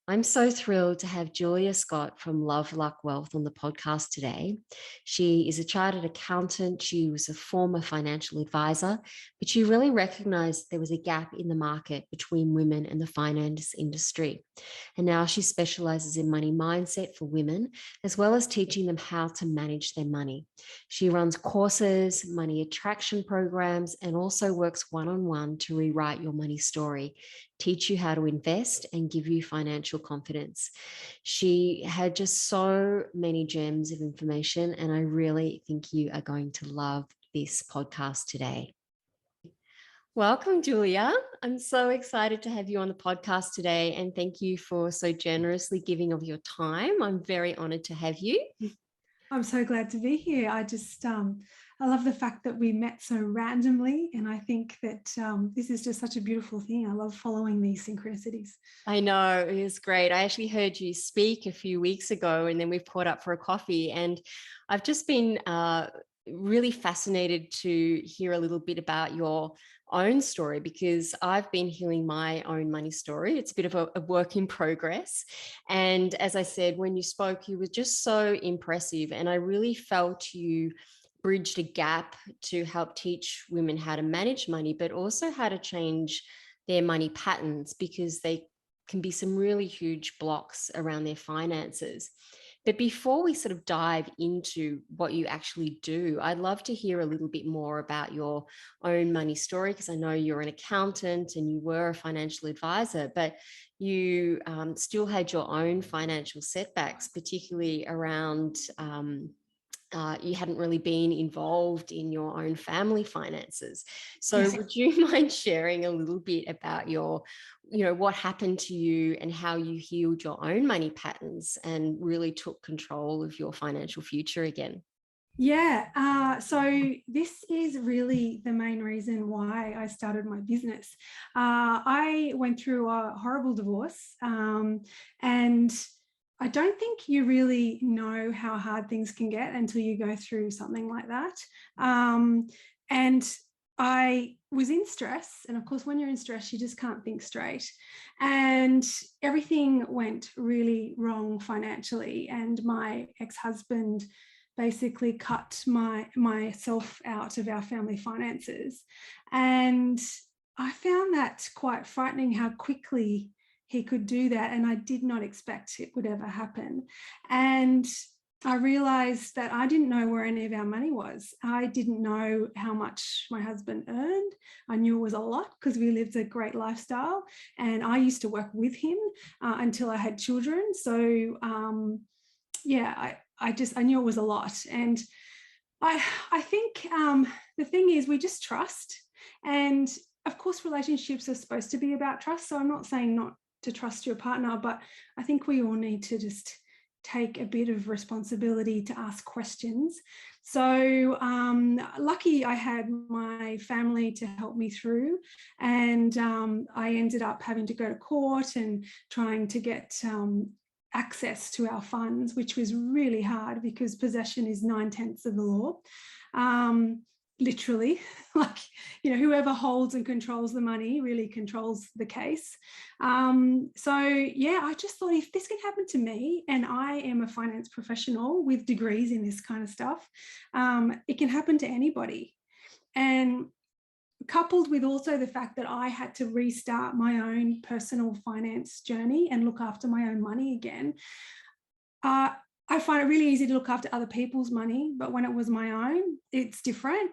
I'm so thrilled to have Julia Scott from Love Luck Wealth on the podcast today. She is a chartered accountant. She was a former financial advisor, but she really recognized there was a gap in the market between women and the finance industry. And now she specializes in money mindset for women, as well as teaching them how to manage their money. She runs courses, money attraction programs, and also works one-on-one to rewrite your money story, teach you how to invest, and give you financial confidence. She had just so many gems of information, and I really think you are going to love this podcast today. Welcome, Julia. I'm so excited to have you on the podcast today, and thank you for so generously giving of your time. I'm very honored to have you. I'm so glad to be here. I love the fact that we met so randomly, and I think that this is just such a beautiful thing. I love following these synchronicities. I know, it is great. I actually heard you speak a few weeks ago, and then we've caught up for a coffee, and I've just been really fascinated to hear a little bit about your own story, because I've been healing my own money story. It's a bit of a work in progress. And as I said, when you spoke, you were just so impressive. And I really felt you bridged a gap to help teach women how to manage money, but also how to change their money patterns, because they can be some really huge blocks around their finances. But before we sort of dive into what you actually do, I'd love to hear a little bit more about your own money story, because I know you're an accountant and you were a financial advisor, but you still had your own financial setbacks, particularly around you hadn't really been involved in your own family finances. So Yes. would you mind sharing a little bit about what happened to you and how you healed your own money patterns and really took control of your financial future again? Yeah. So this is really the main reason why I started my business. I went through a horrible divorce, and I don't think you really know how hard things can get until you go through something like that. And I was in stress. And of course, when you're in stress, you just can't think straight. And everything went really wrong financially. And my ex-husband basically cut myself out of our family finances. And I found that quite frightening, how quickly he could do that. And I did not expect it would ever happen. And I realized that I didn't know where any of our money was. I didn't know how much my husband earned. I knew it was a lot because we lived a great lifestyle. And I used to work with him until I had children. So, I knew it was a lot. And I think the thing is, we just trust. And of course, relationships are supposed to be about trust. So I'm not saying not to trust your partner, but I think we all need to just take a bit of responsibility to ask questions. So lucky I had my family to help me through, and I ended up having to go to court and trying to get access to our funds, which was really hard because possession is 9/10 of the law. Literally, like, whoever holds and controls the money really controls the case. I just thought, if this can happen to me, and I am a finance professional with degrees in this kind of stuff, it can happen to anybody. And coupled with also the fact that I had to restart my own personal finance journey and look after my own money again. I find it really easy to look after other people's money, but when it was my own, it's different.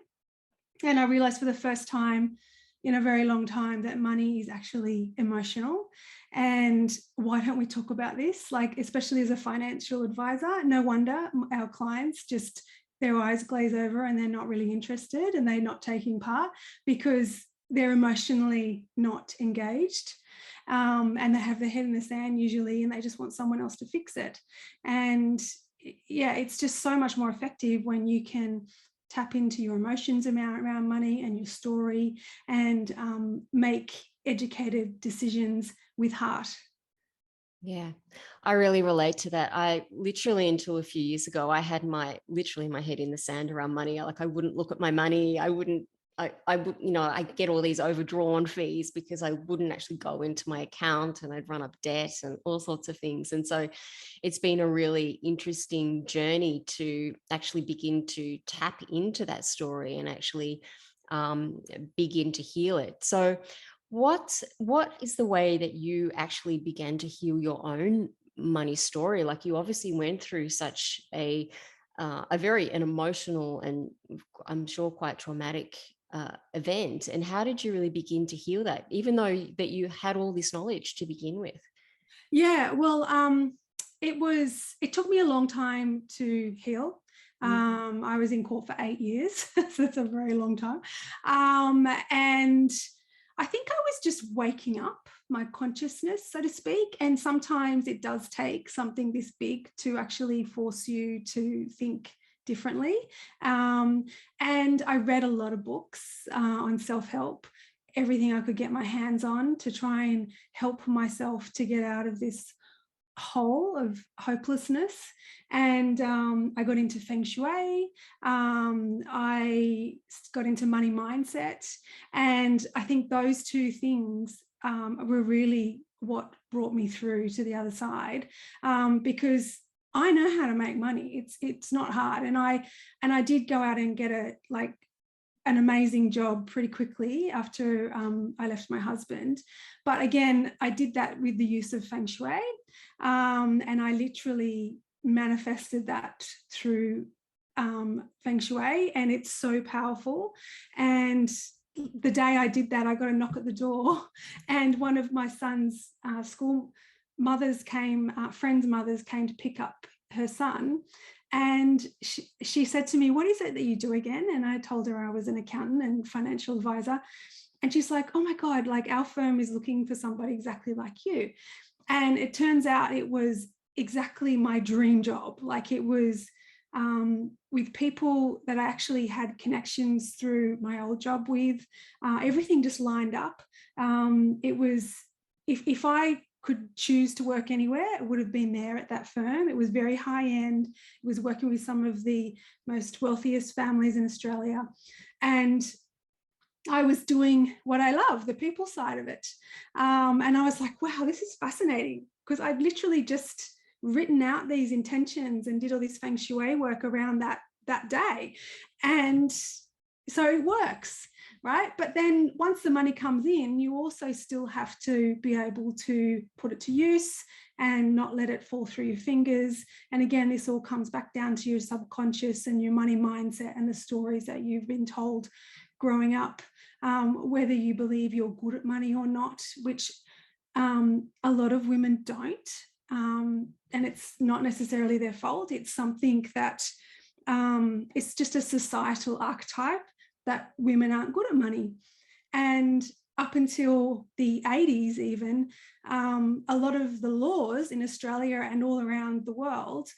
And I realized for the first time in a very long time that money is actually emotional. And why don't we talk about this? Like, especially as a financial advisor, no wonder our clients just, their eyes glaze over and they're not really interested and they're not taking part because they're emotionally not engaged. And they have their head in the sand usually, and they just want someone else to fix it. And yeah, it's just so much more effective when you can tap into your emotions around money and your story, and make educated decisions with heart. Yeah, I really relate to that. I literally, until a few years ago, I had my head in the sand around money. Like, I wouldn't look at my money. I wouldn't I would, I get all these overdrawn fees because I wouldn't actually go into my account, and I'd run up debt and all sorts of things. And so it's been a really interesting journey to actually begin to tap into that story and actually begin to heal it. So what is the way that you actually began to heal your own money story? Like, you obviously went through such an emotional and I'm sure quite traumatic event. And how did you really begin to heal that, even though that you had all this knowledge to begin with? Yeah, well, it took me a long time to heal. I was in court for 8 years, so that's a very long time. And I think I was just waking up my consciousness, so to speak. And sometimes it does take something this big to actually force you to think differently. And I read a lot of books on self-help, everything I could get my hands on to try and help myself to get out of this hole of hopelessness. And I got into feng shui. I got into money mindset. And I think those two things were really what brought me through to the other side, because I know how to make money. It's not hard. And I did go out and get an amazing job pretty quickly after I left my husband. But again, I did that with the use of feng shui. And I literally manifested that through feng shui, and it's so powerful. And the day I did that, I got a knock at the door, and one of my son's school mothers friends' mothers came to pick up her son. And she said to me, "What is it that you do again?" And I told her I was an accountant and financial advisor. And she's like, "Oh my God, like our firm is looking for somebody exactly like you." And it turns out it was exactly my dream job. Like, it was with people that I actually had connections through my old job with. Everything just lined up. It was, if I could choose to work anywhere, it would have been there at that firm. It was very high end. It was working with some of the most wealthiest families in Australia. And I was doing what I love, the people side of it. And I was like, wow, this is fascinating, because I'd literally just written out these intentions and did all this feng shui work around that day. And so it works, right? But then once the money comes in, you also still have to be able to put it to use and not let it fall through your fingers. And again, this all comes back down to your subconscious and your money mindset and the stories that you've been told growing up, whether you believe you're good at money or not, which a lot of women don't. And it's not necessarily their fault. It's something that it's just a societal archetype that women aren't good at money. And up until the 80s even, a lot of the laws in Australia and all around the world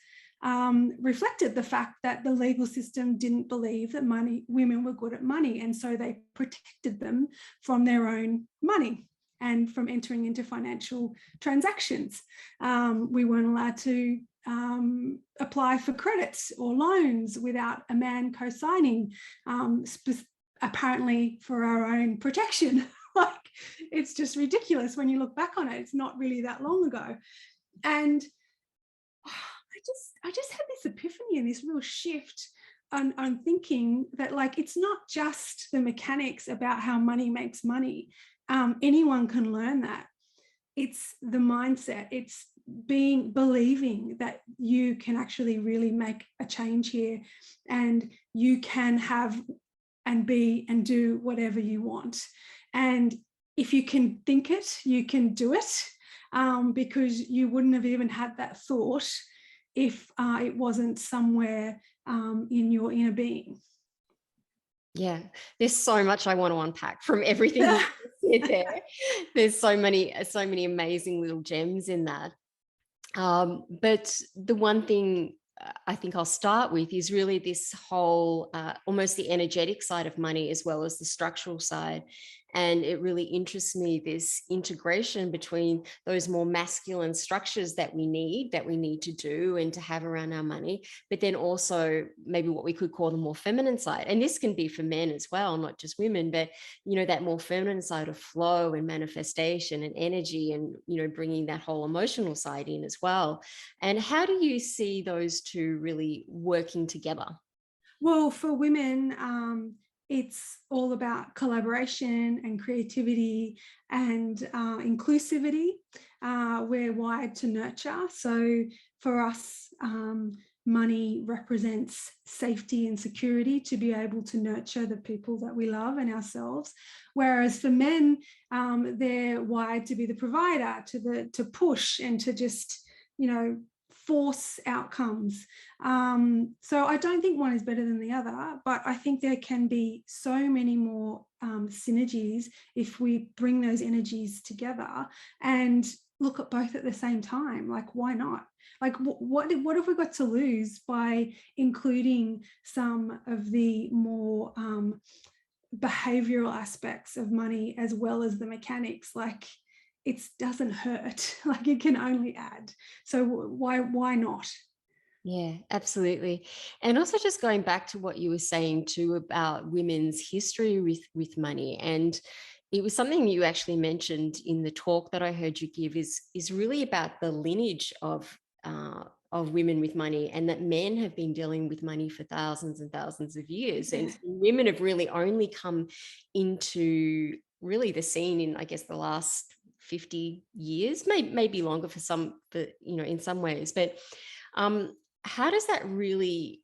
reflected the fact that the legal system didn't believe that women were good at money. And so they protected them from their own money and from entering into financial transactions. We weren't allowed to apply for credits or loans without a man co-signing, apparently for our own protection. Like, it's just ridiculous when you look back on it. It's not really that long ago. And I just had this epiphany and this real shift on thinking that, like, it's not just the mechanics about how money makes money. Anyone can learn that. It's the mindset. It's believing that you can actually really make a change here, and you can have and be and do whatever you want. And if you can think it, you can do it, because you wouldn't have even had that thought if it wasn't somewhere in your inner being. Yeah, there's so much I want to unpack from everything you said there. There's so many amazing little gems in that. But the one thing I think I'll start with is really this whole almost the energetic side of money, as well as the structural side. And it really interests me, this integration between those more masculine structures that we need to do and to have around our money, but then also maybe what we could call the more feminine side. And this can be for men as well, not just women, but, that more feminine side of flow and manifestation and energy, and, bringing that whole emotional side in as well. And how do you see those two really working together? Well, for women, it's all about collaboration and creativity and inclusivity. We're wired to nurture. So for us, money represents safety and security to be able to nurture the people that we love and ourselves. Whereas for men, they're wired to be the provider, to push and to just, force outcomes. So I don't think one is better than the other, but I think there can be so many more synergies if we bring those energies together and look at both at the same time. Like, why not? Like, what have we got to lose by including some of the more behavioral aspects of money as well as the mechanics? Like, it doesn't hurt. Like, it can only add. So why not? Yeah, absolutely. And also, just going back to what you were saying too about women's history with money, and it was something you actually mentioned in the talk that I heard you give, is really about the lineage of women with money, and that men have been dealing with money for thousands and thousands of years, and women have really only come into really the scene in, I guess, the last 50 years, maybe longer for some, but in some ways. But how does that really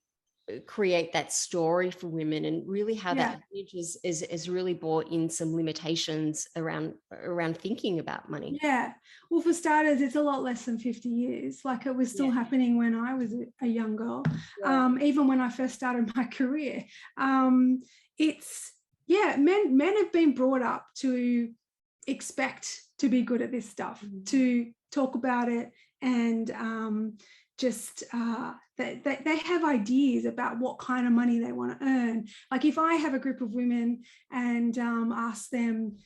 create that story for women, and really how that lineage is really brought in some limitations around thinking about money? Yeah. Well, for starters, it's a lot less than 50 years. Like, it was still happening when I was a young girl, even when I first started my career. Men have been brought up to expect to be good at this stuff, to talk about it, and they have ideas about what kind of money they want to earn. Like, if I have a group of women and ask them,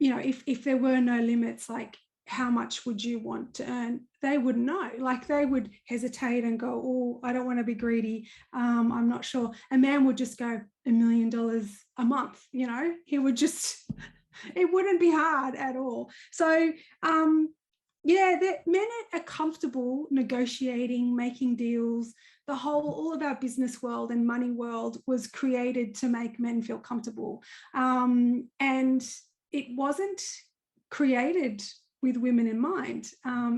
if there were no limits, like, how much would you want to earn? They wouldn't know. Like, they would hesitate and go, oh, I don't want to be greedy. I'm not sure. A man would just go $1 million a month. He would just, it wouldn't be hard at all. So, men are comfortable negotiating, making deals. All of our business world and money world was created to make men feel comfortable. And it wasn't created with women in mind.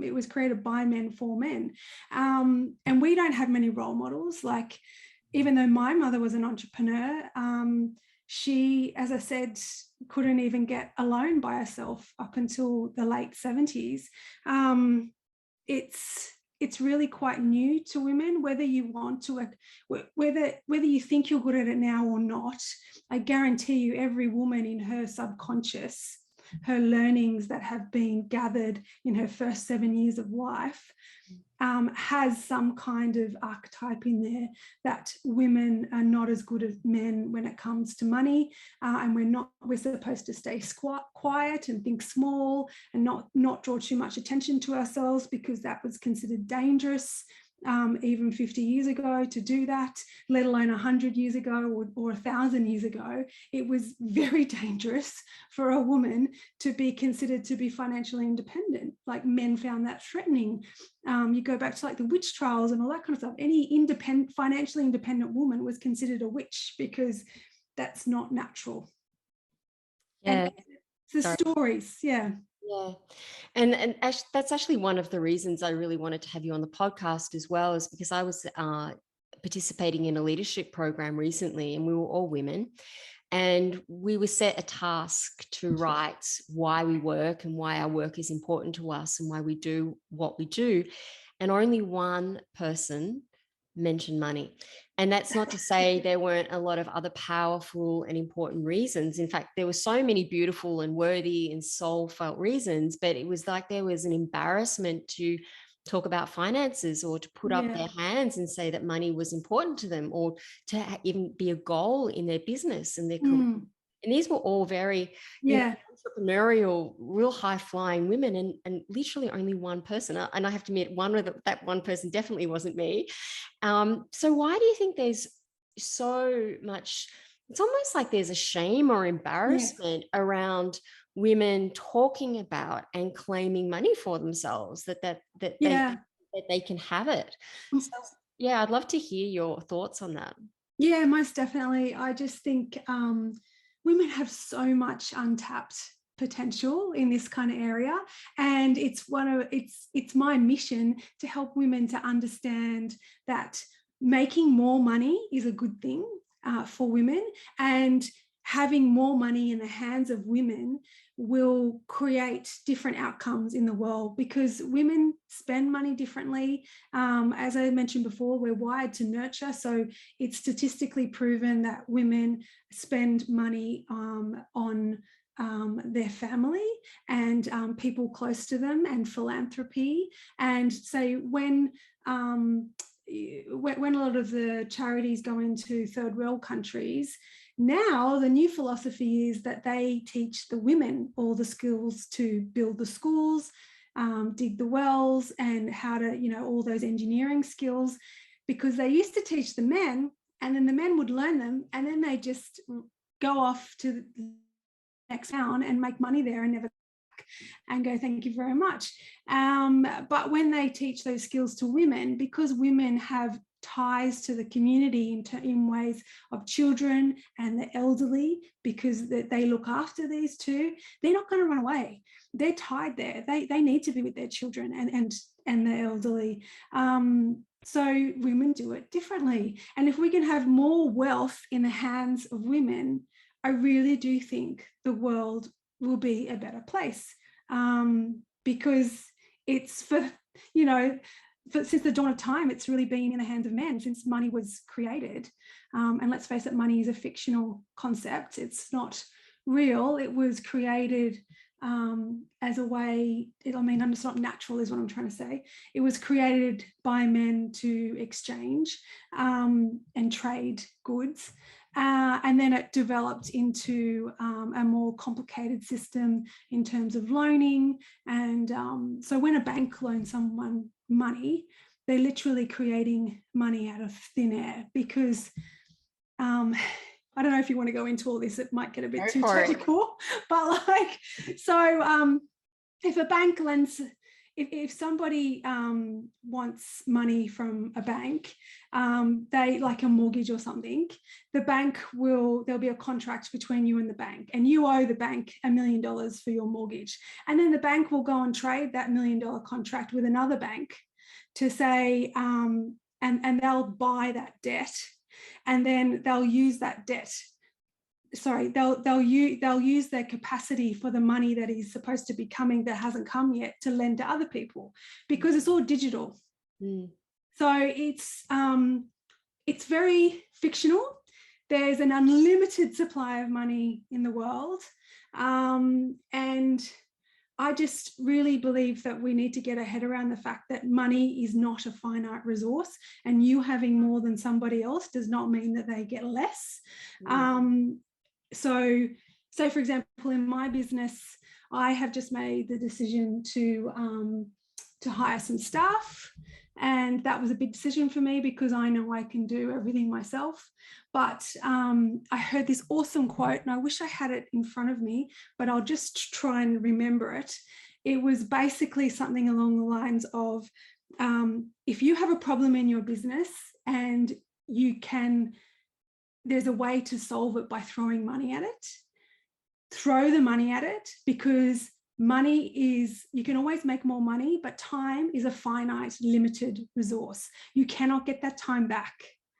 It was created by men for men. And we don't have many role models. Like, even though my mother was an entrepreneur, she, as I said, couldn't even get a loan by herself up until the late 70s. It's really quite new to women, whether you want to, whether you think you're good at it now or not. I guarantee you, every woman in her subconscious, her learnings that have been gathered in her first 7 years of life, has some kind of archetype in there that women are not as good as men when it comes to money, and we're supposed to stay quiet and think small and not draw too much attention to ourselves, because that was considered dangerous. Even 50 years ago, to do that, let alone 100 years ago or 1,000 years ago. It was very dangerous for a woman to be considered to be financially independent. Like, men found that threatening. You go back to, like, the witch trials and all that kind of stuff. Any financially independent woman was considered a witch, because that's not natural. Yeah. And the stories, Yeah. And that's actually one of the reasons I really wanted to have you on the podcast as well, is because I was participating in a leadership program recently, and we were all women, and we were set a task to write why we work and why our work is important to us and why we do what we do. And only one person mentioned money. And that's not to say there weren't a lot of other powerful and important reasons. In fact, there were so many beautiful and worthy and soul-felt reasons, but it was like there was an embarrassment to talk about finances, or to put up their hands and say that money was important to them, or to even be a goal in their business and their career. And these were all very, Yeah. entrepreneurial, real high flying women, and literally only one person. And I have to admit, that one person definitely wasn't me. So why do you think there's so much? It's almost like there's a shame or Yes. embarrassment around women talking about and claiming money for themselves, Yeah. that they can have it. So yeah, I'd love to hear your thoughts on that. Yeah, most definitely. I just think women have so much untapped potential in this kind of area, and it's my mission to help women to understand that making more money is a good thing for women, and having more money in the hands of women will create different outcomes in the world, because women spend money differently. As I mentioned before, we're wired to nurture, so it's statistically proven that women spend money on their family and people close to them, and philanthropy. And so when a lot of the charities go into third world countries, now the new philosophy is that they teach the women all the skills to build the schools, dig the wells, and how to, all those engineering skills, because they used to teach the men, and then the men would learn them, and then they just go off to the next town and make money there and never and go, thank you very much. But when they teach those skills to women, because women have ties to the community in ways of children and the elderly, because they look after these two, they're not going to run away. They're tied there. They need to be with their children and the elderly. So women do it differently. And if we can have more wealth in the hands of women, I really do think the world will be a better place, because it's since the dawn of time, it's really been in the hands of men since money was created. And let's face it, money is a fictional concept. It's not real. It was created as a way, it's not natural is what I'm trying to say. It was created by men to exchange and trade goods. And then it developed into a more complicated system in terms of loaning. And so when a bank loans someone money, they're literally creating money out of thin air, because I don't know if you want to go into all this, it might get a bit too technical, but if a bank lends, if somebody wants money from a bank, they like a mortgage or something, there'll be a contract between you and the bank, and you owe the bank $1 million for your mortgage. And then the bank will go and trade that $1 million contract with another bank to say, and they'll buy that debt, and then they'll use that debt. Sorry, they'll use their capacity for the money that is supposed to be coming that hasn't come yet to lend to other people, because it's all digital. So it's very fictional. There's an unlimited supply of money in the world, and I just really believe that we need to get our head around the fact that money is not a finite resource, and you having more than somebody else does not mean that they get less. So for example, in my business, I have just made the decision to hire some staff, and that was a big decision for me because I know I can do everything myself. But I heard this awesome quote, and I wish I had it in front of me, but I'll just try and remember it. It was basically something along the lines of, if you have a problem in your business and there's a way to solve it by throwing money at it, throw the money at it, because you can always make more money, but time is a finite, limited resource. You cannot get that time back.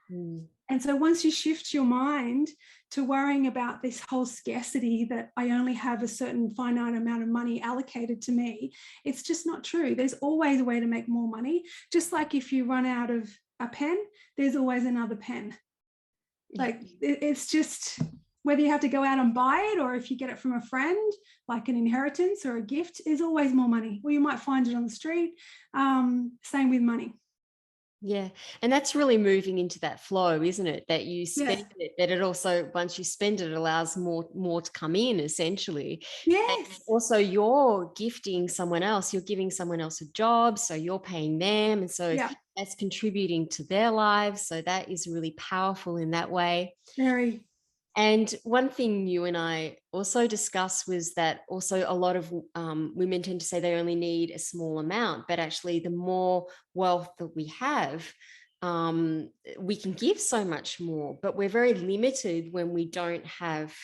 And so once you shift your mind to worrying about this whole scarcity, that I only have a certain finite amount of money allocated to me, it's just not true. There's always a way to make more money. Just like if you run out of a pen, there's always another pen. Like, it's just whether you have to go out and buy it, or if you get it from a friend, like an inheritance or a gift, is always more money. Or you might find it on the street. Same with money. Yeah. And that's really moving into that flow, isn't it? That you Yeah. spend it, that it also, once you spend it, it allows more to come in, essentially. And Yes. also you're gifting someone else, you're giving someone else a job, so you're paying them. And so Yeah. that's contributing to their lives. So that is really powerful in that way. Very. And one thing you and I also discussed was that also a lot of women tend to say they only need a small amount, but actually, the more wealth that um, we can give so much more, but we're very limited when we don't have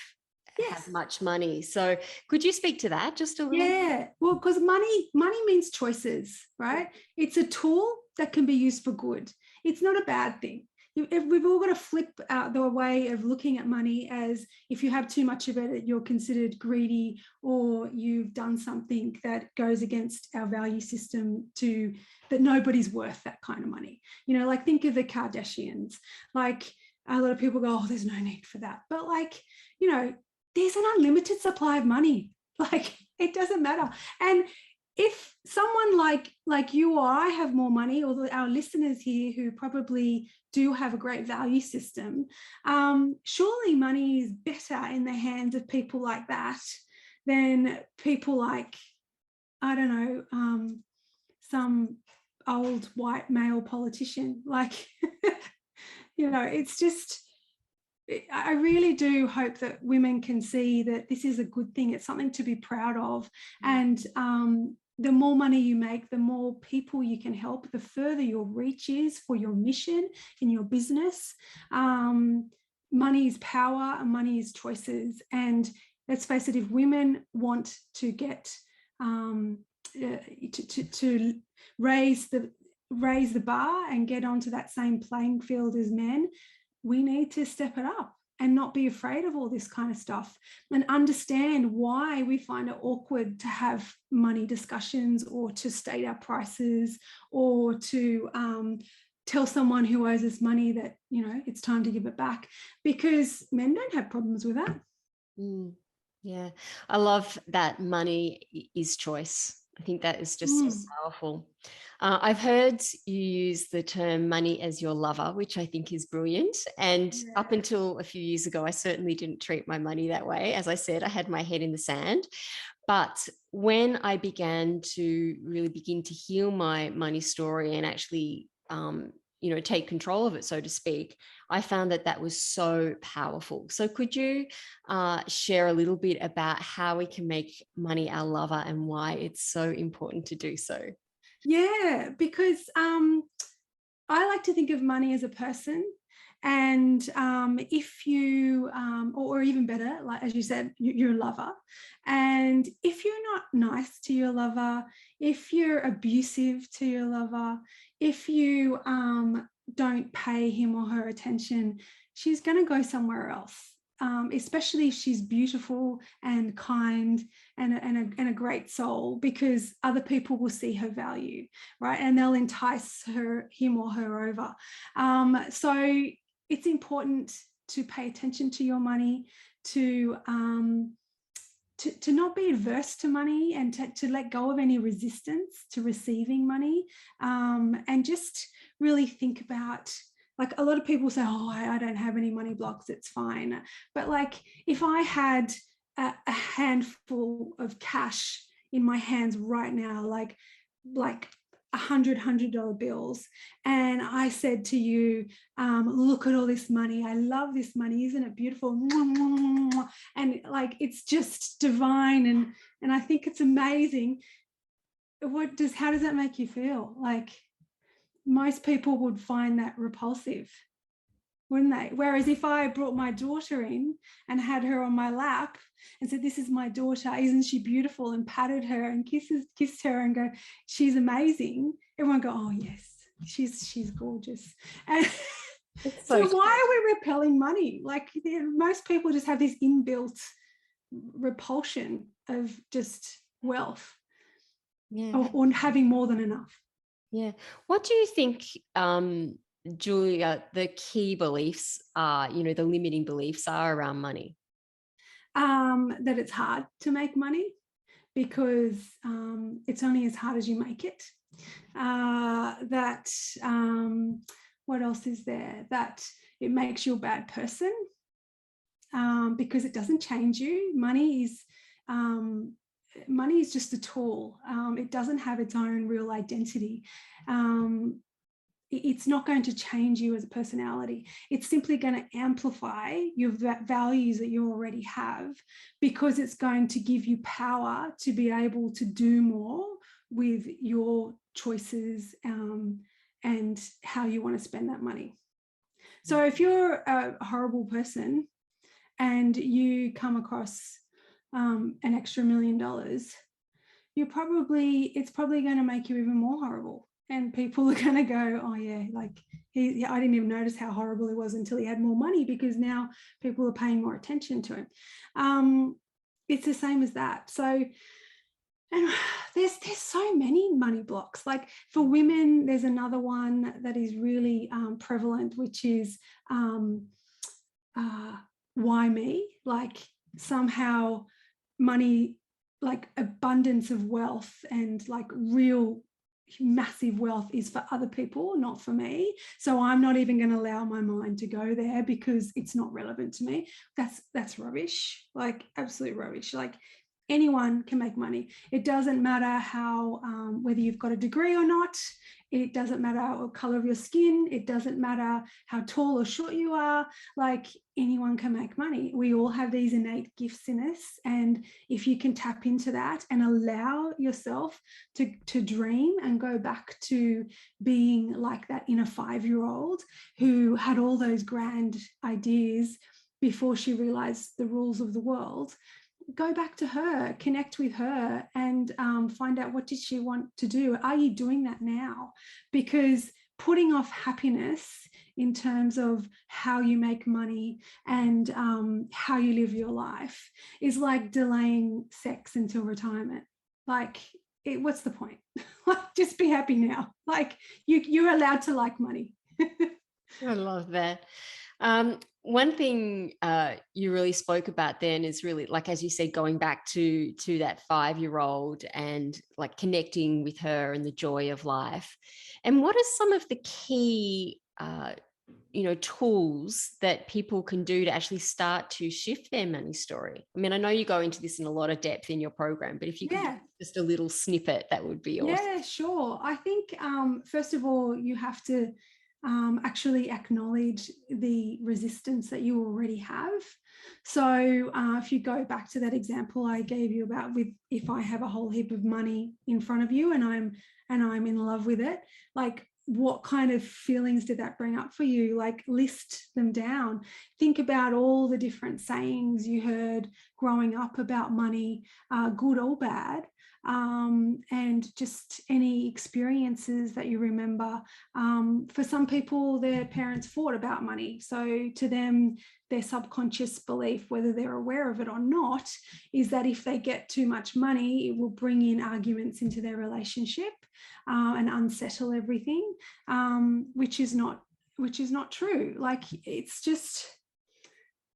Yes. much money. So, could you speak to that just a little? Yeah. Well, because money means choices, right? It's a tool that can be used for good. It's not a bad thing. If we've all got to flip out the way of looking at money as if you have too much of it, you're considered greedy or you've done something that goes against our value system to that nobody's worth that kind of money. You know, like think of the Kardashians. Like a lot of people go, oh, there's no need for that. But like, you know, there's an unlimited supply of money. Like it doesn't matter. And if someone like you or I have more money, or our listeners here who probably do have a great value system, surely money is better in the hands of people like that than people like, I don't know, some old white male politician. Like, you know, it's just, I really do hope that women can see that this is a good thing. It's something to be proud of. And the more money you make, the more people you can help, the further your reach is for your mission in your business. Money is power and money is choices. And let's face it, if women want to get to raise the bar and get onto that same playing field as men, we need to step it up and not be afraid of all this kind of stuff and understand why we find it awkward to have money discussions or to state our prices or to tell someone who owes us money that, you know, it's time to give it back, because men don't have problems with that. Yeah, I love that money is choice. I think that is just so powerful. I've heard you use the term money as your lover, which I think is brilliant. And up until a few years ago, I certainly didn't treat my money that way. As I said, I had my head in the sand. But when I began to really begin to heal my money story and actually, take control of it, so to speak, I found that that was so powerful. So could you share a little bit about how we can make money our lover and why it's so important to do so? Yeah, because I like to think of money as a person. And if you, or even better, like as you said, you're a lover. And if you're not nice to your lover, if you're abusive to your lover, if you don't pay him or her attention, she's going to go somewhere else. Especially if she's beautiful and kind and a great soul, because other people will see her value, right? And they'll entice him or her over. So it's important to pay attention to your money, to not be adverse to money, and to let go of any resistance to receiving money, and just really think about, like a lot of people say, oh, I don't have any money blocks, it's fine. But like if I had a handful of cash in my hands right now, like $100 bills, and I said to you, look at all this money, I love this money, isn't it beautiful? And like it's just divine, and I think it's amazing. How does that make you feel? Like most people would find that repulsive, wouldn't they? Whereas if I brought my daughter in and had her on my lap and said, this is my daughter, isn't she beautiful, and patted her and kissed her and go, she's amazing, everyone go, oh yes, she's gorgeous. And so why are we repelling money? Like most people just have this inbuilt repulsion of just wealth, or having more than enough. Yeah. What do you think, Julia, the key beliefs are, the limiting beliefs are around money? That it's hard to make money, because it's only as hard as you make it. that what else is there? That it makes you a bad person, because it doesn't change you. Money is just a tool. It doesn't have its own real identity. It's not going to change you as a personality. It's simply going to amplify your values that you already have, because it's going to give you power to be able to do more with your choices, and how you want to spend that money. So if you're a horrible person and you come across an extra $1 million, it's probably going to make you even more horrible. And people are going to go, oh yeah, like I didn't even notice how horrible he was until he had more money, because now people are paying more attention to him. It's the same as that. So, and there's so many money blocks. Like for women, there's another one that is really prevalent, which is why me? Like somehow money, like abundance of wealth and like real massive wealth is for other people, not for me. So I'm not even going to allow my mind to go there because it's not relevant to me. That's rubbish, like absolute rubbish. Like anyone can make money. It doesn't matter how, whether you've got a degree or not. It doesn't matter what color of your skin. It doesn't matter how tall or short you are. Like anyone can make money. We all have these innate gifts in us. And if you can tap into that and allow yourself to dream and go back to being like that inner 5-year-old who had all those grand ideas before she realized the rules of the world, go back to her, connect with her, and find out, what did she want to do? Are you doing that now? Because putting off happiness in terms of how you make money and how you live your life is like delaying sex until retirement. Like, what's the point? Like, just be happy now. Like, you're allowed to like money. I love that. One thing you really spoke about then is really, like, as you said, going back to that 5-year-old and like connecting with her and the joy of life. And what are some of the key, tools that people can do to actually start to shift their money story? I mean, I know you go into this in a lot of depth in your program, but if you could just a little snippet, that would be awesome. Yeah, sure. I think, first of all, you have to actually acknowledge the resistance that you already have. So if you go back to that example I gave you about if I have a whole heap of money in front of you and I'm in love with it, like what kind of feelings did that bring up for you? Like list them down. Think about all the different sayings you heard growing up about money, good or bad. And just any experiences that you remember. For some people, their parents fought about money. So to them, their subconscious belief, whether they're aware of it or not, is that if they get too much money, it will bring in arguments into their relationship and unsettle everything, which is not true. Like, it's just,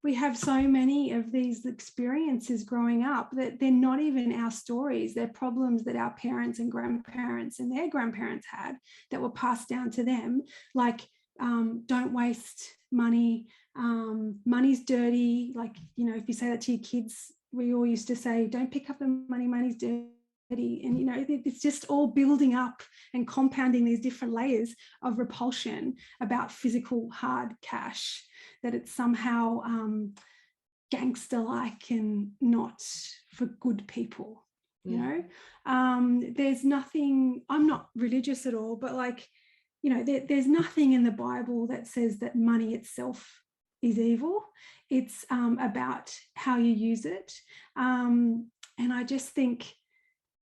we have so many of these experiences growing up that they're not even our stories. They're problems that our parents and grandparents and their grandparents had that were passed down to them. Like, don't waste money. Money's dirty. Like, if you say that to your kids, we all used to say, don't pick up the money, money's dirty. And, it's just all building up and compounding these different layers of repulsion about physical hard cash, that it's somehow gangster-like and not for good people, There's nothing, I'm not religious at all, but like, there's nothing in the Bible that says that money itself is evil. It's about how you use it. And I just think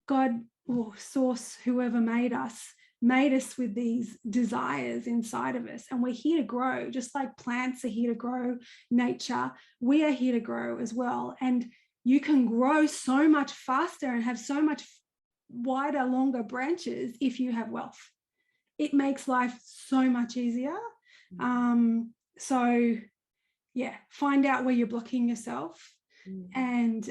God or source, whoever made us with these desires inside of us, and we're here to grow, just like plants are here to grow, nature, we are here to grow as well. And you can grow so much faster and have so much wider, longer branches if you have wealth. It makes life so much easier. So yeah, find out where you're blocking yourself and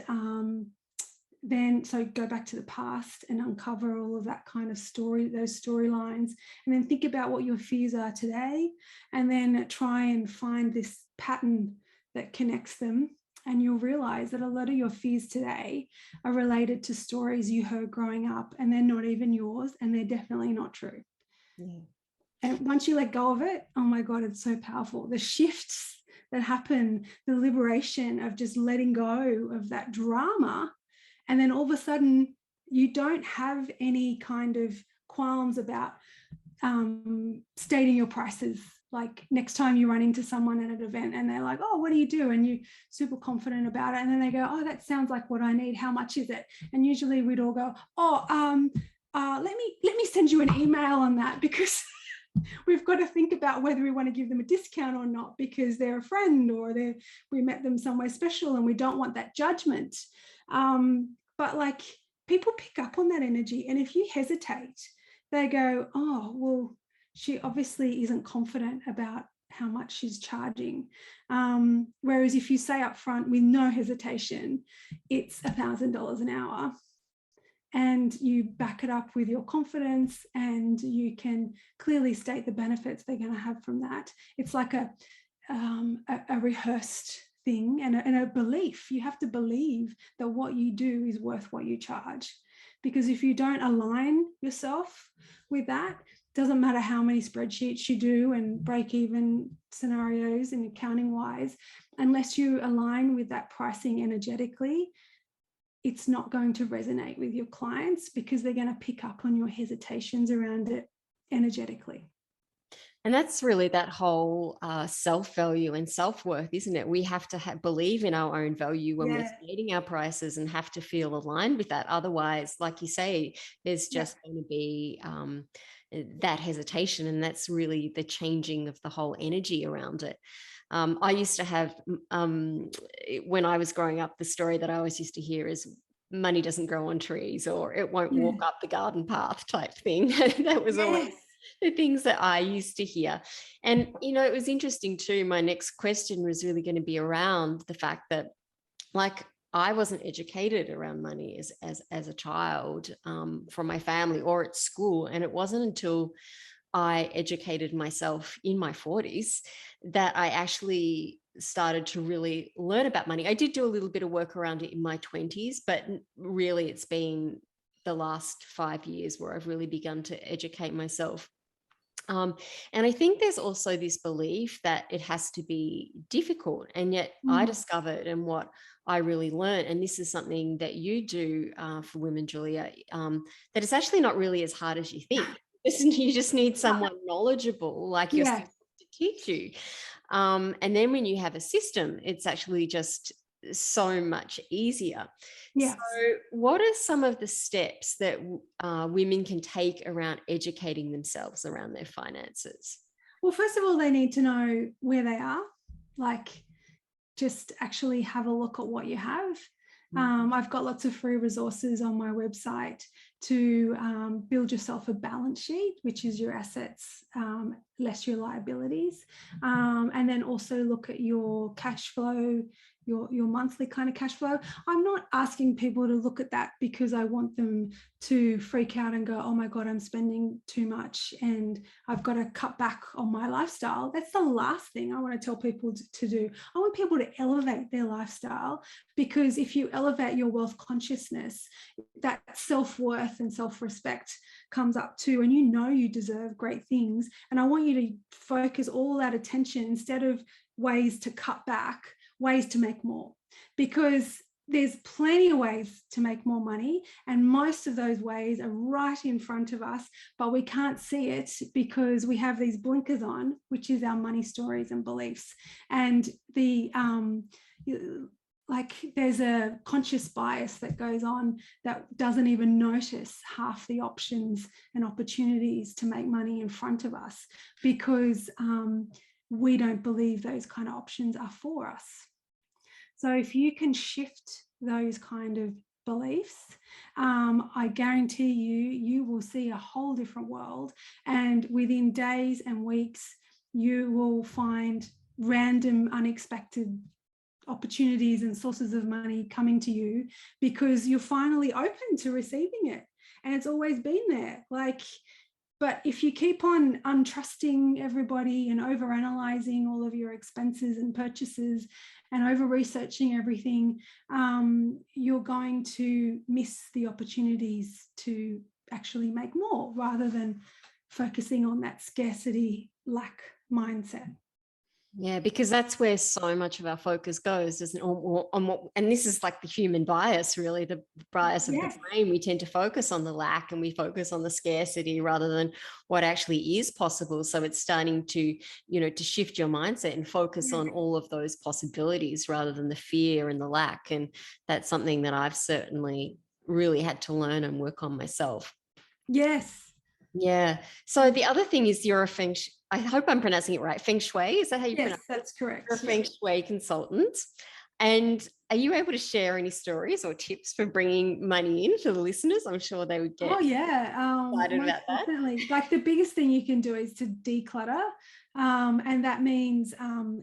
then so go back to the past and uncover all of that kind of story, those storylines, and then think about what your fears are today, and then try and find this pattern that connects them. And you'll realize that a lot of your fears today are related to stories you heard growing up, and they're not even yours, and they're definitely not true. Yeah. And once you let go of it, oh my God, it's so powerful. The shifts that happen, the liberation of just letting go of that drama. And then all of a sudden, you don't have any kind of qualms about stating your prices. Like next time you run into someone at an event and they're like, oh, what do you do? And you're super confident about it. And then they go, oh, that sounds like what I need. How much is it? And usually we'd all go, oh, let me send you an email on that, because we've got to think about whether we want to give them a discount or not, because they're a friend or we met them somewhere special and we don't want that judgment. But like, people pick up on that energy. And if you hesitate, they go, oh, well, she obviously isn't confident about how much she's charging. Whereas if you say up front with no hesitation, it's $1,000 an hour, and you back it up with your confidence, and you can clearly state the benefits they're going to have from that. It's like a rehearsed thing and a belief. You have to believe that what you do is worth what you charge. Because if you don't align yourself with that, doesn't matter how many spreadsheets you do and break even scenarios and accounting wise, unless you align with that pricing energetically, it's not going to resonate with your clients, because they're going to pick up on your hesitations around it energetically. And that's really that whole self-value and self-worth, isn't it? We have to believe in our own value when we're stating our prices, and have to feel aligned with that. Otherwise, like you say, there's just going to be that hesitation, and that's really the changing of the whole energy around it. I used to have, when I was growing up, the story that I always used to hear is money doesn't grow on trees, or it won't walk up the garden path type thing. That was always the things that I used to hear. And, it was interesting too. My next question was really going to be around the fact that, like, I wasn't educated around money as a child, from my family or at school. And it wasn't until I educated myself in my 40s that I actually started to really learn about money. I did do a little bit of work around it in my 20s, but really it's been the last 5 years where I've really begun to educate myself. And I think there's also this belief that it has to be difficult. And yet I discovered, and what I really learned, and this is something that you do for women, Julia, that it's actually not really as hard as you think. You just need someone knowledgeable like yourself to teach you. And then when you have a system, it's actually just so much easier. Yes. So what are some of the steps that women can take around educating themselves around their finances? Well, first of all, they need to know where they are. Like, just actually have a look at what you have. I've got lots of free resources on my website to build yourself a balance sheet, which is your assets less your liabilities, and then also look at your cash flow, your monthly kind of cash flow. I'm not asking people to look at that because I want them to freak out and go, oh my God, I'm spending too much and I've got to cut back on my lifestyle. That's the last thing I want to tell people to do. I want people to elevate their lifestyle, because if you elevate your wealth consciousness, that self-worth and self-respect comes up too, and you deserve great things. And I want you to focus all that attention, instead of ways to cut back, ways to make more, because there's plenty of ways to make more money, and most of those ways are right in front of us, but we can't see it because we have these blinkers on, which is our money stories and beliefs. And there's a conscious bias that goes on that doesn't even notice half the options and opportunities to make money in front of us, because we don't believe those kind of options are for us. So if you can shift those kind of beliefs, I guarantee you will see a whole different world. And within days and weeks, you will find random, unexpected opportunities and sources of money coming to you because you're finally open to receiving it. And it's always been there. Like, but if you keep on untrusting everybody and overanalyzing all of your expenses and purchases and over-researching everything, you're going to miss the opportunities to actually make more rather than focusing on that scarcity lack mindset. Yeah, because that's where so much of our focus goes, isn't it? On what, and this is like the human bias, really, the bias of the brain. We tend to focus on the lack and we focus on the scarcity rather than what actually is possible. So it's starting to, to shift your mindset and focus on all of those possibilities rather than the fear and the lack. And that's something that I've certainly really had to learn and work on myself. Yes. Yeah. So the other thing is you're a feng shui, I hope I'm pronouncing it right. Feng shui, is that how you pronounce it? Yes, that's correct. You're a feng shui consultant. And are you able to share any stories or tips for bringing money in to the listeners? I'm sure they would get excited about that. Definitely. Like the biggest thing you can do is to declutter. And that means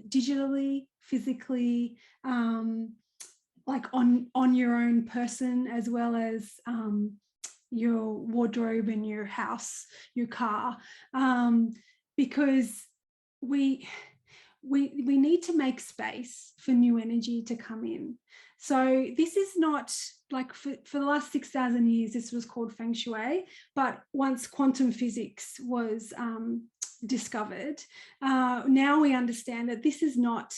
digitally, physically, like on your own person, as well as your wardrobe and your house, your car, because we need to make space for new energy to come in. So this is not like for the last 6,000 years, this was called feng shui, but once quantum physics was discovered, now we understand that this is not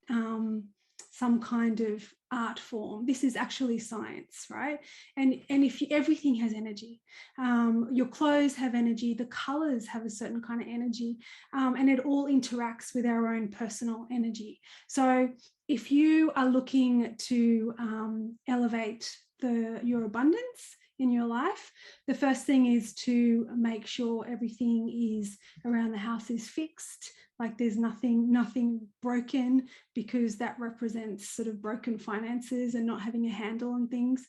some kind of art form. This is actually science, right? And if everything has energy, your clothes have energy, the colors have a certain kind of energy, and it all interacts with our own personal energy. So if you are looking to elevate your abundance in your life, the first thing is to make sure everything is around the house is fixed, like there's nothing broken, because that represents sort of broken finances and not having a handle on things.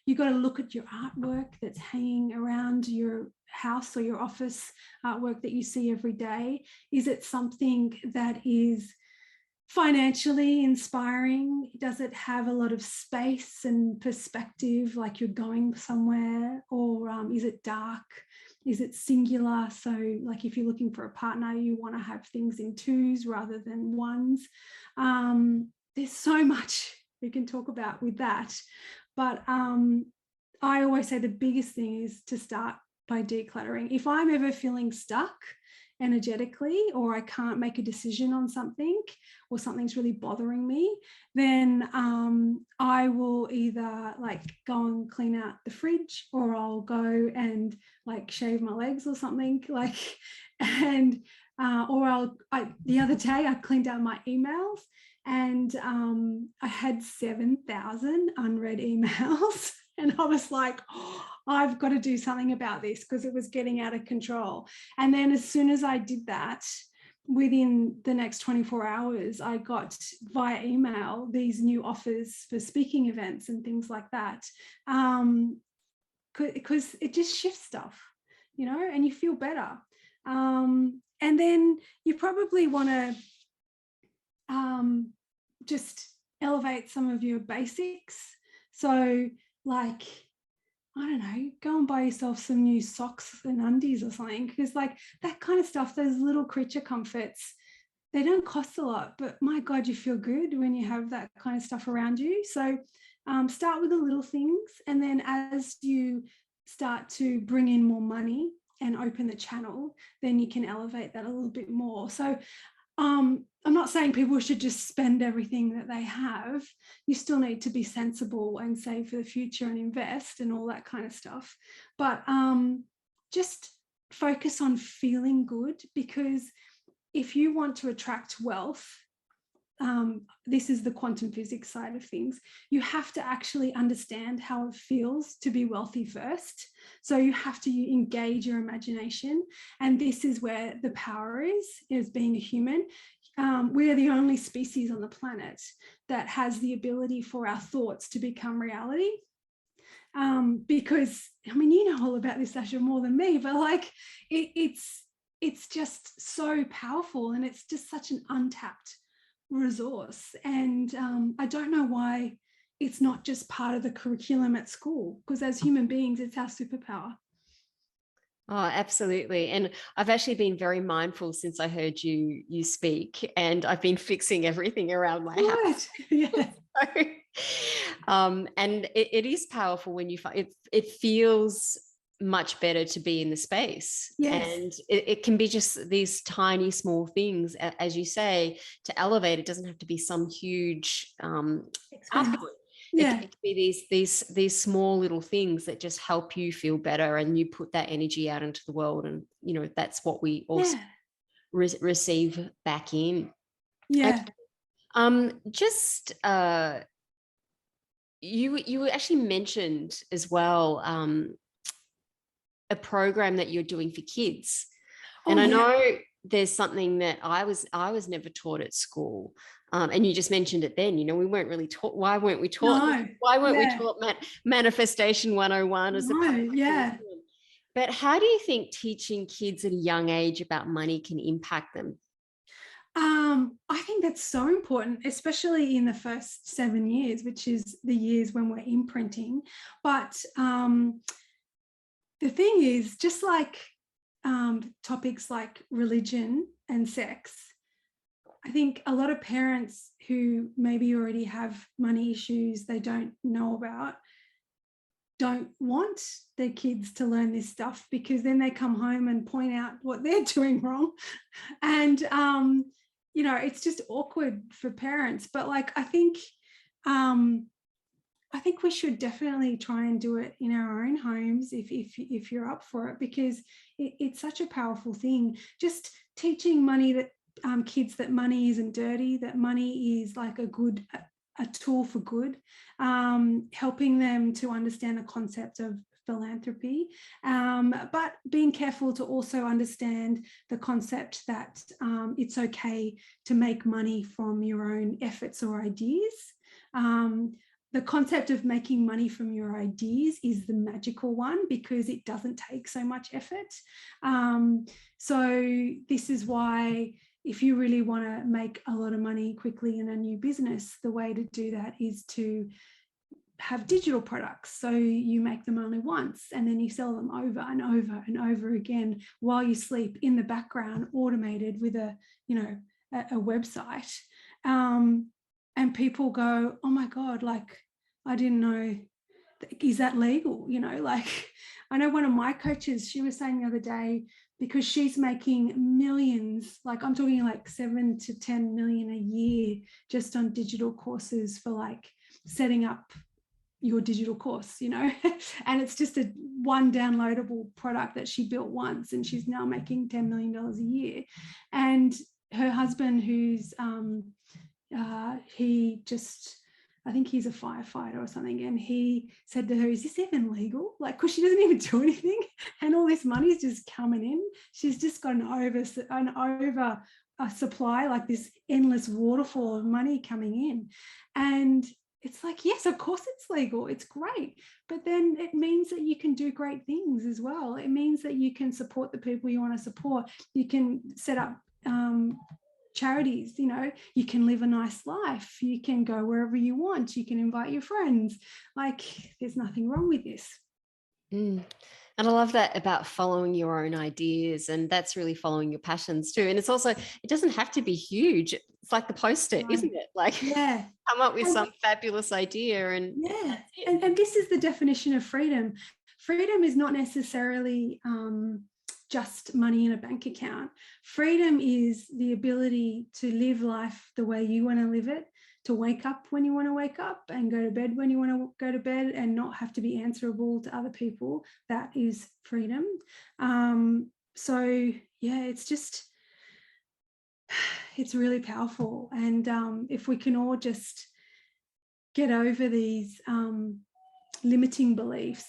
You've got to look at your artwork that's hanging around your house or your office, artwork that you see every day. Is it something that is financially inspiring? Does it have a lot of space and perspective, like you're going somewhere? Or is it dark? Is it singular? So like if you're looking for a partner, you want to have things in twos rather than ones. There's so much you can talk about with that. But I always say the biggest thing is to start by decluttering. If I'm ever feeling stuck energetically, or I can't make a decision on something, or something's really bothering me, then I will either like go and clean out the fridge, or I'll go and like shave my legs or something, like, and or the other day I cleaned out my emails, and I had 7,000 unread emails. And I was like, oh, I've got to do something about this, because it was getting out of control. And then as soon as I did that, within the next 24 hours, I got via email these new offers for speaking events and things like that. Because it just shifts stuff, and you feel better. And then you probably want to just elevate some of your basics. So like, I don't know, go and buy yourself some new socks and undies or something, because like that kind of stuff, those little creature comforts, they don't cost a lot, but my God, you feel good when you have that kind of stuff around you. So start with the little things, and then as you start to bring in more money and open the channel, then you can elevate that a little bit more. So I'm not saying people should just spend everything that they have. You still need to be sensible and save for the future and invest and all that kind of stuff. But just focus on feeling good, because if you want to attract wealth, this is the quantum physics side of things, you have to actually understand how it feels to be wealthy first. So you have to engage your imagination. And this is where the power is being a human. We are the only species on the planet that has the ability for our thoughts to become reality. Because, I mean, you know all about this, Sacha, more than me, but like it's just so powerful, and it's just such an untapped resource. And I don't know why it's not just part of the curriculum at school, because as human beings, it's our superpower. Oh, absolutely. And I've actually been very mindful since I heard you speak, and I've been fixing everything around my Good. house. Yeah. So, and it is powerful when you find it feels much better to be in the space. Yes. And it can be just these tiny, small things, as you say, to elevate. It doesn't have to be some huge Expense. output. It Yeah. can be these small little things that just help you feel better, and you put that energy out into the world, and that's what we also Yeah. receive back in. Yeah. Okay. Just you actually mentioned as well a program that you're doing for kids, Oh, and I yeah. know there's something that I was never taught at school. And you just mentioned it then, we weren't really taught. Why weren't we taught? No. Why weren't we Yeah. taught manifestation 101 as a No. part of the Yeah. curriculum? But how do you think teaching kids at a young age about money can impact them? I think that's so important, especially in the first 7 years, which is the years when we're imprinting. But the thing is, just like topics like religion and sex, I think a lot of parents who maybe already have money issues they don't know about don't want their kids to learn this stuff, because then they come home and point out what they're doing wrong. And it's just awkward for parents. But like um I think we should definitely try and do it in our own homes if you're up for it, because it's such a powerful thing. Just teaching money that kids that money isn't dirty, that money is like a tool for good, helping them to understand the concept of philanthropy, but being careful to also understand the concept that it's okay to make money from your own efforts or ideas. The concept of making money from your ideas is the magical one, because it doesn't take so much effort. So this is why, if you really want to make a lot of money quickly in a new business, the way to do that is to have digital products. So you make them only once, and then you sell them over and over and over again while you sleep, in the background, automated with a website. And people go, oh my God, like, I didn't know, is that legal? Like, I know one of my coaches, she was saying the other day, because she's making millions, like I'm talking like 7 to 10 million a year just on digital courses for like setting up your digital course, and it's just a one downloadable product that she built once, and she's now making $10 million a year. And her husband, who's I think he's a firefighter or something, and he said to her, is this even legal? Like, because she doesn't even do anything, and all this money is just coming in. She's just got an over supply, like this endless waterfall of money coming in. And it's like, yes, of course it's legal, it's great, but then it means that you can do great things as well. It means that you can support the people you want to support. You can set up charities, you can live a nice life, you can go wherever you want, you can invite your friends. Like, there's nothing wrong with this. And I love that about following your own ideas, and that's really following your passions too. And it's also, it doesn't have to be huge. It's like the poster, isn't it? Like, yeah, come up with some fabulous idea, and yeah, and this is the definition of freedom. Freedom is not necessarily just money in a bank account. Freedom is the ability to live life the way you want to live it, to wake up when you want to wake up and go to bed when you want to go to bed, and not have to be answerable to other people. That is freedom. So yeah, it's really powerful. And if we can all just get over these limiting beliefs,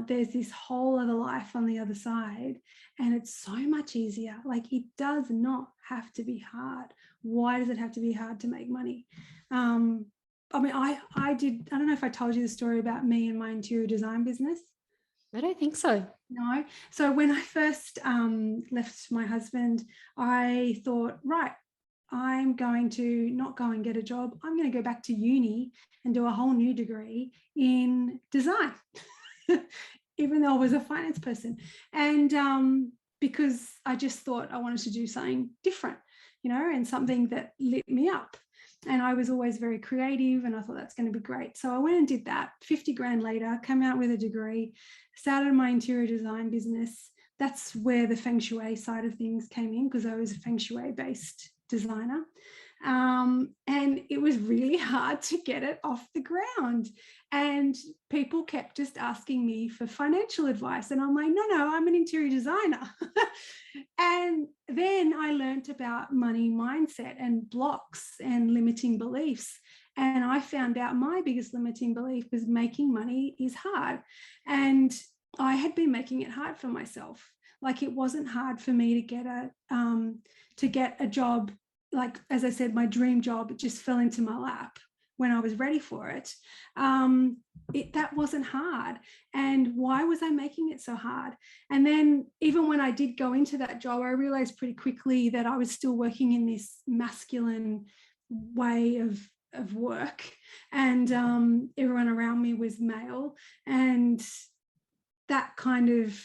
there's this whole other life on the other side, and it's so much easier. Like, it does not have to be hard. Why does it have to be hard to make money? I mean, I don't know if I told you the story about me and my interior design business. I don't think so. No. So when I first left my husband, I thought, right, I'm going to not go and get a job. I'm going to go back to uni and do a whole new degree in design, even though I was a finance person. And because I just thought I wanted to do something different, and something that lit me up. And I was always very creative, and I thought that's going to be great. So I went and did that. 50 grand later, came out with a degree, started my interior design business. That's where the feng shui side of things came in, because I was a feng shui based designer. And it was really hard to get it off the ground. And people kept just asking me for financial advice. And I'm like, no, I'm an interior designer. And then I learned about money mindset and blocks and limiting beliefs. And I found out my biggest limiting belief was making money is hard. And I had been making it hard for myself. Like, it wasn't hard for me to get a job. Like, as I said, my dream job, it just fell into my lap when I was ready for it. That wasn't hard. And why was I making it so hard? And then even when I did go into that job, I realized pretty quickly that I was still working in this masculine way of work. And everyone around me was male. And that kind of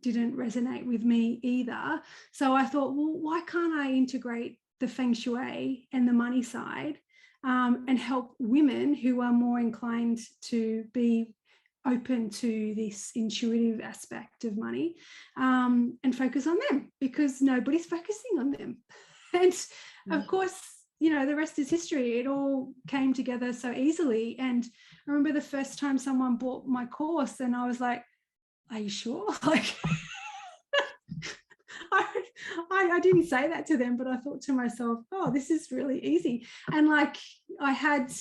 didn't resonate with me either. So I thought, well, why can't I integrate the feng shui and the money side and help women who are more inclined to be open to this intuitive aspect of money, and focus on them, because nobody's focusing on them. And of course, the rest is history. It all came together so easily. And I remember the first time someone bought my course, and I was like, are you sure? Like, I didn't say that to them, but I thought to myself, oh, this is really easy. And like, I had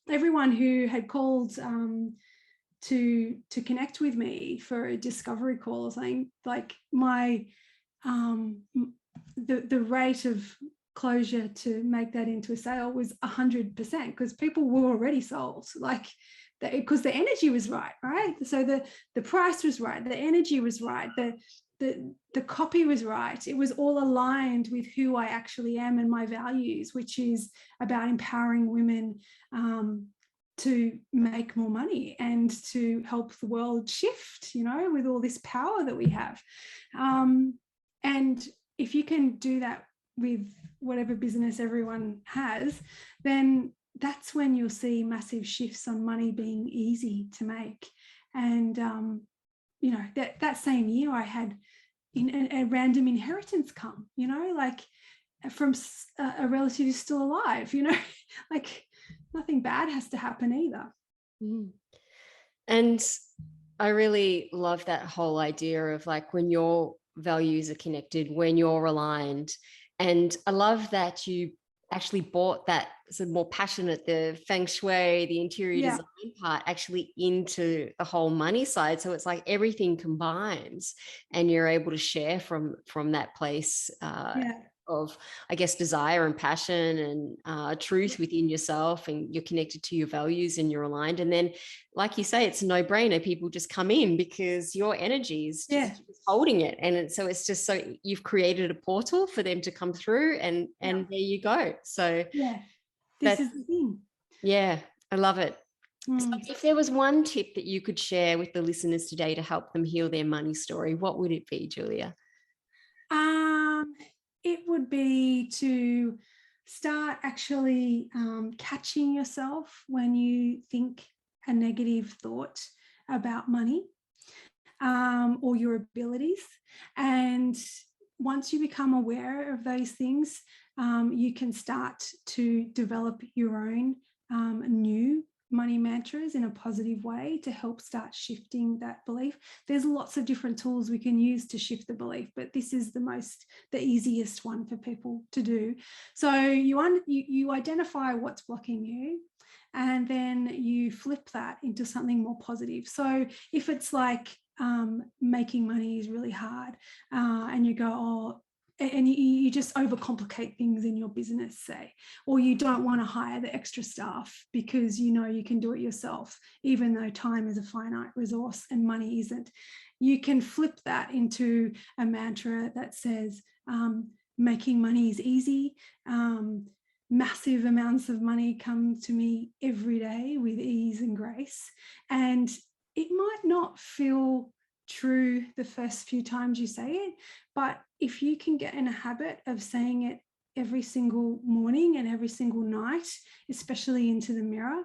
everyone who had called to connect with me for a discovery call or something, like my the rate of closure to make that into a sale was 100%, because people were already sold, like, because the energy was right? So the price was right, the energy was right, the copy was right. It was all aligned with who I actually am and my values, which is about empowering women to make more money and to help the world shift, with all this power that we have. And if you can do that with whatever business everyone has, then that's when you'll see massive shifts on money being easy to make. And that same year I had a random inheritance come, like from a relative who's still alive, like nothing bad has to happen either. And I really love that whole idea of like, when your values are connected, when you're aligned. And I love that you actually brought that sort of more passionate, the feng shui, the interior design part, actually into the whole money side. So it's like everything combines, and you're able to share from that place of, I guess, desire and passion and truth within yourself, and you're connected to your values and you're aligned. And then, like you say, it's a no-brainer. People just come in because your energy is just holding it. And so it's just, so you've created a portal for them to come through, and there you go. So this is the thing. Yeah, I love it. So if there was one tip that you could share with the listeners today to help them heal their money story, what would it be, Julia? It would be to start actually catching yourself when you think a negative thought about money or your abilities. And once you become aware of those things, you can start to develop your own new money mantras in a positive way to help start shifting that belief. There's lots of different tools we can use to shift the belief, but this is the easiest one for people to do. So you identify what's blocking you, and then you flip that into something more positive. So if it's like making money is really hard, and you go, oh, and you just overcomplicate things in your business, say, or you don't want to hire the extra staff because you can do it yourself, even though time is a finite resource and money isn't. You can flip that into a mantra that says, making money is easy. massive amounts of money come to me every day with ease and grace. And it might not feel true the first few times you say it, but if you can get in a habit of saying it every single morning and every single night, especially into the mirror,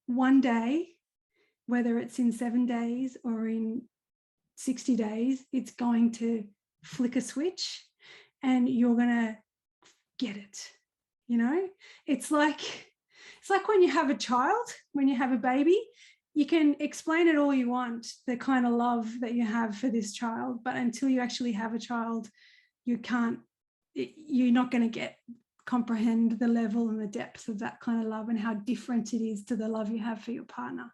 one day, whether it's in 7 days or in 60 days, it's going to flick a switch and you're going to get it. You know, it's like when you have a child, when you have a baby, you can explain it all you want, the kind of love that you have for this child, but until you actually have a child, you're not going to comprehend the level and the depth of that kind of love and how different it is to the love you have for your partner.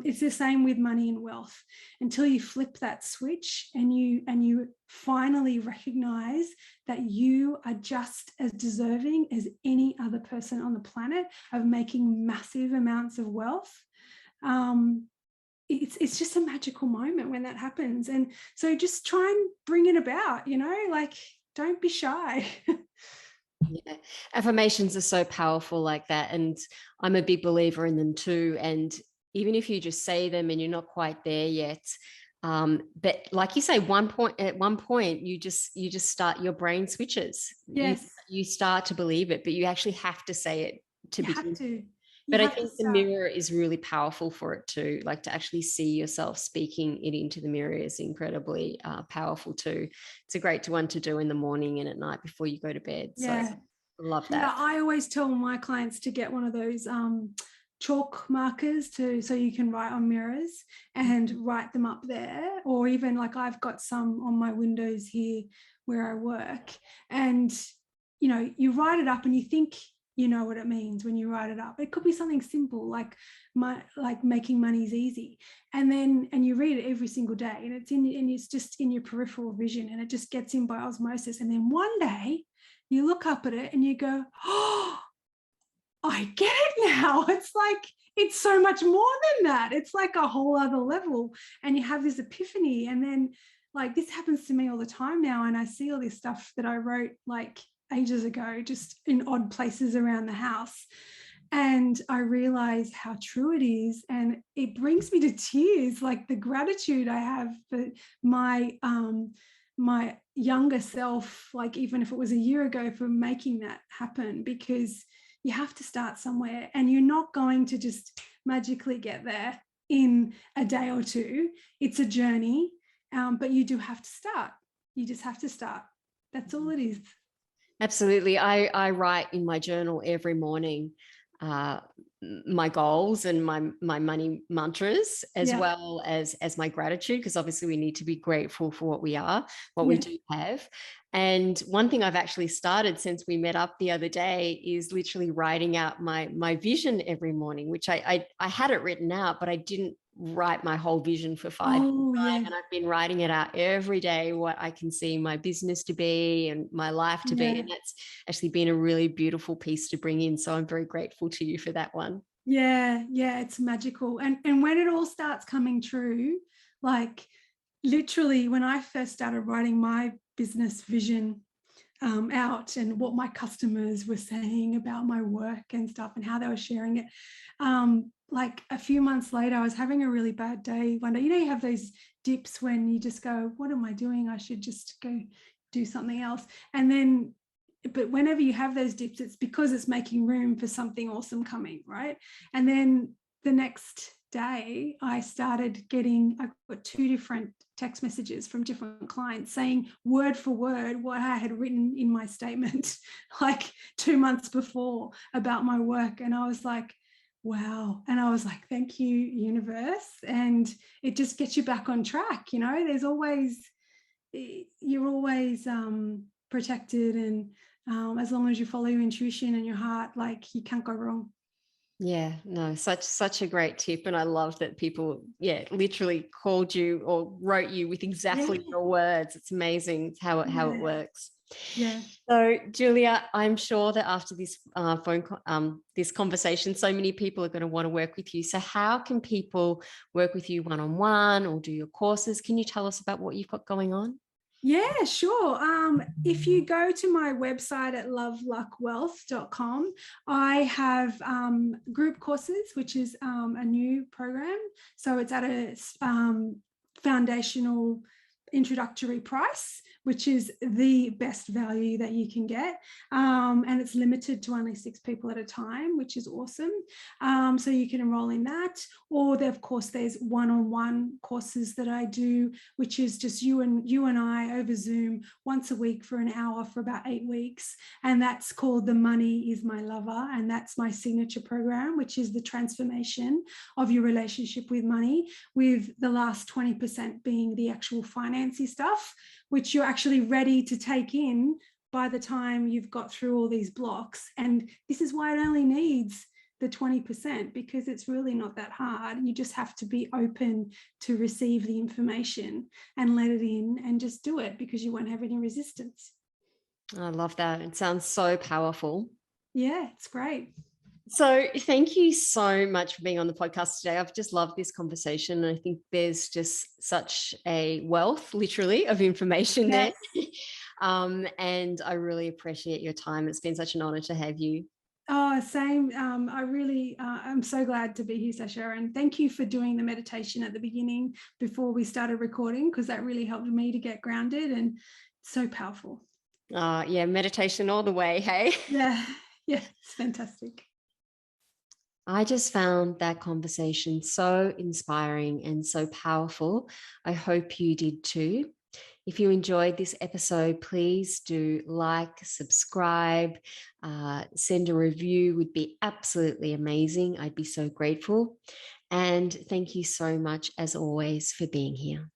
It's the same with money and wealth. Until you flip that switch and you finally recognize that you are just as deserving as any other person on the planet of making massive amounts of wealth, it's just a magical moment when that happens. And so just try and bring it about, like, don't be shy. Yeah, affirmations are so powerful like that, and I'm a big believer in them too. And even if you just say them and you're not quite there yet, but like you say, at one point you just start, your brain switches. Yes, you start to believe it, but you actually have to say it to you begin. have to. But I think the mirror is really powerful for it too. Like, to actually see yourself speaking it into the mirror is incredibly powerful too. It's a great one to do in the morning and at night before you go to bed. Yeah. So love that. Yeah, I always tell my clients to get one of those chalk markers so you can write on mirrors and write them up there, or even like I've got some on my windows here where I work, and you write it up and you think you know what it means when you write it up. It could be something simple like making money is easy, and you read it every single day, and it's just in your peripheral vision, and it just gets in by osmosis. And then one day you look up at it and you go, oh, I get it now. It's like, it's so much more than that. It's like a whole other level. And you have this epiphany. And then, like, this happens to me all the time now. And I see all this stuff that I wrote like ages ago, just in odd places around the house. And I realize how true it is. And it brings me to tears, like the gratitude I have for my younger self, like even if it was a year ago, for making that happen, because you have to start somewhere, and you're not going to just magically get there in a day or two. It's a journey, but you do have to start. You just have to start. That's all it is. Absolutely. I write in my journal every morning my goals and my money mantras, as well as my gratitude, because obviously we need to be grateful for what we are, what we do have. And one thing I've actually started since we met up the other day is literally writing out my vision every morning, which I had it written out, but I didn't write my whole vision for 5 years. And I've been writing it out every day, what I can see my business to be and my life to be. And that's actually been a really beautiful piece to bring in. So I'm very grateful to you for that one. Yeah, it's magical. And when it all starts coming true, like literally when I first started writing my business vision out, and what my customers were saying about my work and stuff and how they were sharing it, like a few months later, I was having a really bad day one day. You have those dips when you just go, what am I doing? I should just go do something else. And then, but whenever you have those dips, it's because it's making room for something awesome coming, right? And then the next day I got 2 different text messages from different clients saying word for word what I had written in my statement like 2 months before about my work. And I was like, wow. And I was like, thank you, universe. And it just gets you back on track. You're always protected, and as long as you follow your intuition and your heart, like, you can't go wrong. Yeah, no, such a great tip. And I love that people, literally called you or wrote you with exactly your words. It's amazing how it works. Yeah. So, Julia, I'm sure that after this this conversation, so many people are going to want to work with you. So how can people work with you one-on-one or do your courses? Can you tell us about what you've got going on? Yeah, sure. If you go to my website at loveluckwealth.com, I have group courses, which is a new program. So it's at a foundational introductory price, which is the best value that you can get. And it's limited to only 6 people at a time, which is awesome. So you can enroll in that. Or of course, there's one-on-one courses that I do, which is just you and I over Zoom once a week for an hour for about 8 weeks. And that's called The Money is My Lover. And that's my signature program, which is the transformation of your relationship with money, with the last 20% being the actual financy stuff, which you're actually ready to take in by the time you've got through all these blocks. And this is why it only needs the 20%, because it's really not that hard. You just have to be open to receive the information and let it in and just do it, because you won't have any resistance. I love that. It sounds so powerful. Yeah, it's great. So thank you so much for being on the podcast today. I've just loved this conversation. And I think there's just such a wealth, literally, of information Yes. there. And I really appreciate your time. It's been such an honor to have you. Oh, same. I really, I'm so glad to be here, Sacha. And thank you for doing the meditation at the beginning before we started recording, because that really helped me to get grounded, and so powerful. Yeah, meditation all the way. Hey. Yeah. Yeah. It's fantastic. I just found that conversation so inspiring and so powerful. I hope you did too. If you enjoyed this episode, please do like, subscribe, send a review, would be absolutely amazing. I'd be so grateful. And thank you so much, as always, for being here.